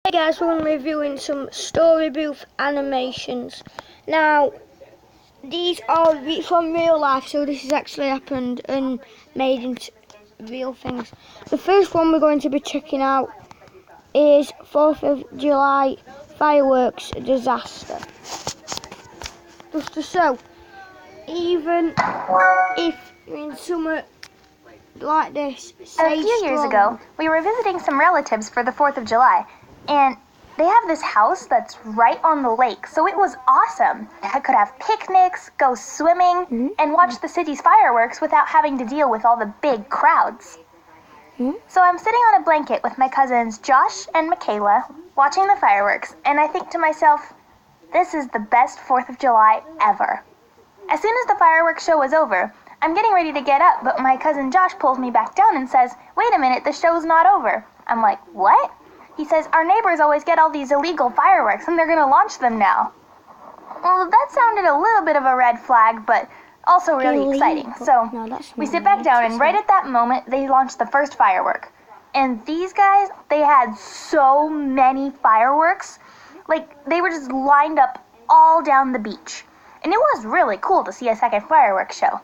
Hey guys, we're reviewing some Story Booth animations. Now, these are from real life, so this has actually happened and made into real things. The first one we're going to be checking out is 4th of July fireworks disaster. Just to show, even if you're in summer like this, A few years ago, we were visiting some relatives for the 4th of July, and they have this house that's right on the lake, so it was awesome. I could have picnics, go swimming, and watch the city's fireworks without having to deal with all the big crowds. So I'm sitting on a blanket with my cousins Josh and Michaela, watching the fireworks, and I think to myself, this is the best 4th of July ever. As soon as the fireworks show was over, I'm getting ready to get up, but my cousin Josh pulls me back down and says, "Wait a minute, the show's not over." I'm like, "What?" He says, "Our neighbors always get all these illegal fireworks and they're gonna launch them now." Well, that sounded a little bit of a red flag, but also really exciting. So we sit back down, and right at that moment, they launched the first firework. And these guys, they had so many fireworks. Like, they were just lined up all down the beach. And it was really cool to see a second fireworks show.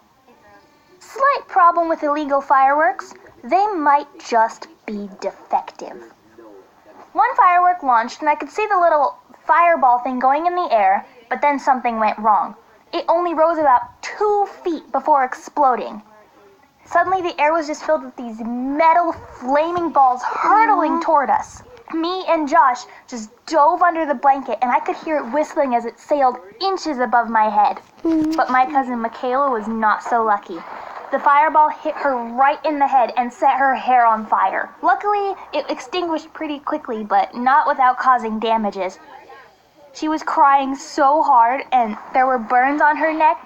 Slight problem with illegal fireworks, they might just be defective. One firework launched and I could see the little fireball thing going in the air, but then something went wrong. It only rose about 2 feet before exploding. Suddenly the air was just filled with these metal flaming balls hurtling toward us. Me and Josh just dove under the blanket and I could hear it whistling as it sailed inches above my head. But my cousin Michaela was not so lucky. The fireball hit her right in the head and set her hair on fire. Luckily, it extinguished pretty quickly, but not without causing damages. She was crying so hard and there were burns on her neck.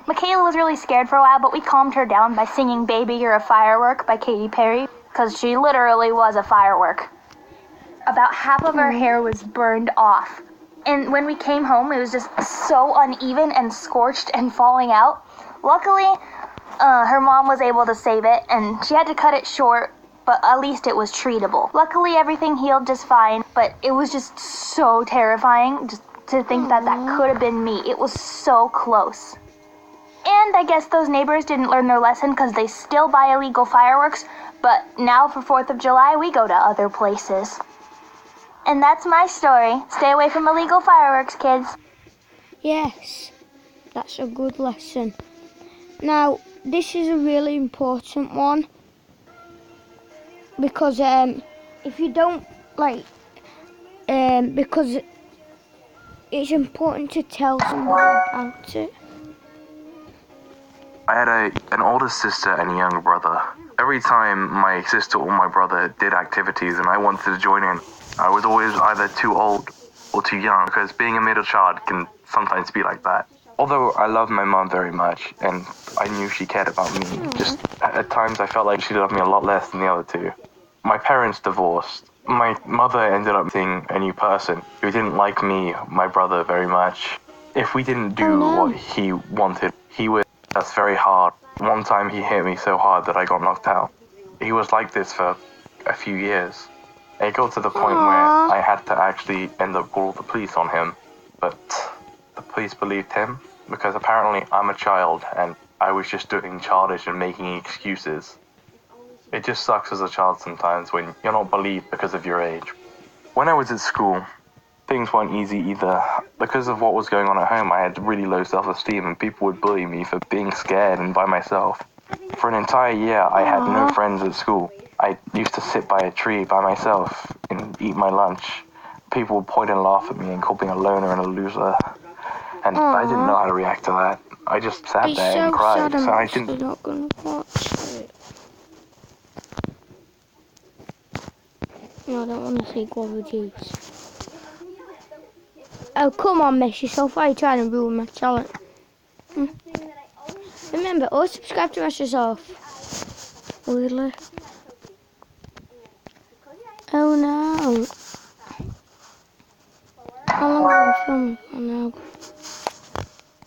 Michaela was really scared for a while, but we calmed her down by singing "Baby, You're a Firework" by Katy Perry, because she literally was a firework. About half of her hair was burned off. And when we came home, it was just so uneven and scorched and falling out. Luckily, her mom was able to save it, and she had to cut it short, but at least it was treatable. Luckily, everything healed just fine, but it was just so terrifying just to think that that could have been me. It was so close. And I guess those neighbors didn't learn their lesson because they still buy illegal fireworks, but now for 4th of July, we go to other places. And that's my story. Stay away from illegal fireworks, kids. Yes, that's a good lesson. Now, this is a really important one because if you don't because it's important to tell someone about it. I had an older sister and a younger brother. Every time my sister or my brother did activities and I wanted to join in, I was always either too old or too young, because being a middle child can sometimes be like that. Although I love my mom very much and I knew she cared about me, just at times I felt like she loved me a lot less than the other two. My parents divorced. My mother ended up seeing a new person who didn't like me, my brother, very much. If we didn't do what he wanted, he would. That's very hard. One time he hit me so hard that I got knocked out. He was like this for a few years. It got to the point where I had to actually end up calling the police on him. But the police believed him because apparently I'm a child and I was just doing childish and making excuses. It just sucks as a child sometimes when you're not believed because of your age. When I was at school, things weren't easy either. Because of what was going on at home, I had really low self-esteem and people would bully me for being scared and by myself. For an entire year, I had no friends at school. I used to sit by a tree by myself and eat my lunch. People would point and laugh at me and call me a loner and a loser. And I didn't know how to react to that. I just sat there and cried. So I didn't. Not gonna watch it. No, I don't want to see guava juice. Oh, come on, miss yourself. Why are you trying to ruin my talent? Remember, always subscribe to Mess Yourself. Really? Oh no. How long have I filmed for now?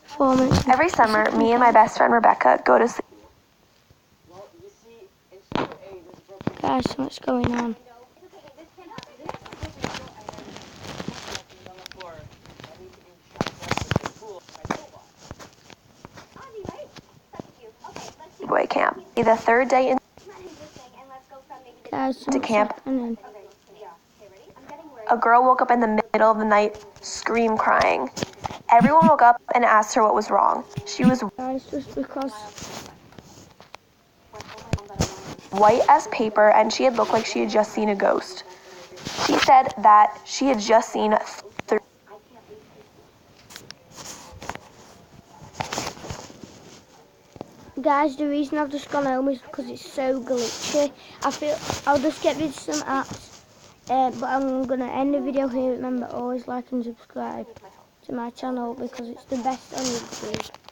4 minutes. Every summer, me and my best friend Rebecca go to sleep. Guys, what's going on? the third day Guys, into camp, happening? a girl woke up in the middle of the night, scream crying. Everyone woke up and asked her what was wrong. She was Guys, just because white as paper and she had looked like she had just seen a ghost. She said that she had just seen Guys, the reason I've just gone home is because it's so glitchy. I feel I'll just get rid of some apps, but I'm gonna end the video here. Remember, always like and subscribe to my channel because it's the best on YouTube.